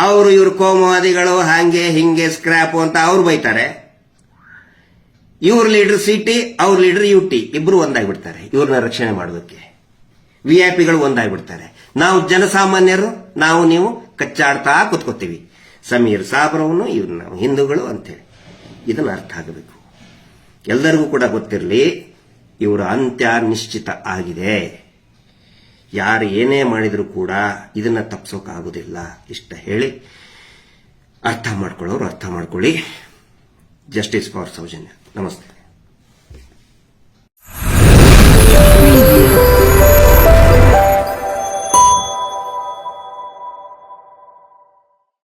ಅವರು ಇವರು ಕೋಮುವಾದಿಗಳು, ಹಾಂಗೆ ಹಿಂಗೆ, ಸ್ಕ್ರಾಪ್ ಅಂತ ಅವ್ರು ಬೈತಾರೆ. ಇವ್ರ ಲೀಡರ್ ಸಿಟಿ, ಅವ್ರ ಲೀಡರ್ ಯುಟಿ, ಇಬ್ರು ಒಂದಾಗ್ಬಿಡ್ತಾರೆ ಇವ್ರನ್ನ ರಕ್ಷಣೆ ಮಾಡೋದಕ್ಕೆ. ವಿಐಪಿಗಳು ಒಂದಾಗ್ಬಿಡ್ತಾರೆ. ನಾವು ಜನಸಾಮಾನ್ಯರು, ನೀವು ಕಚ್ಚಾಡ್ತಾ ಕೂತ್ಕೋತೀವಿ. ಸಮೀರ್ ಸಾಬ್ರವನು, ಇವ್ರು ನಾವು ಹಿಂದೂಗಳು ಅಂತೇಳಿ. ಇದನ್ನ ಅರ್ಥ ಆಗಬೇಕು. ಎಲ್ಲರಿಗೂ ಕೂಡ ಗೊತ್ತಿರಲಿ, ಇವರ ಅಂತ್ಯ ನಿಶ್ಚಿತ ಆಗಿದೆ. ಯಾರು ಏನೇ ಮಾಡಿದ್ರು ಕೂಡ ಇದನ್ನ ತಪ್ಪಿಸೋಕ್ಕಾಗೋದಿಲ್ಲ. ಇಷ್ಟ ಹೇಳಿ ಅರ್ಥ ಮಾಡ್ಕೊಳ್ಳೋರು ಅರ್ಥ ಮಾಡ್ಕೊಳ್ಳಿ. Justice for Soujanya. ನಮಸ್ತೆ.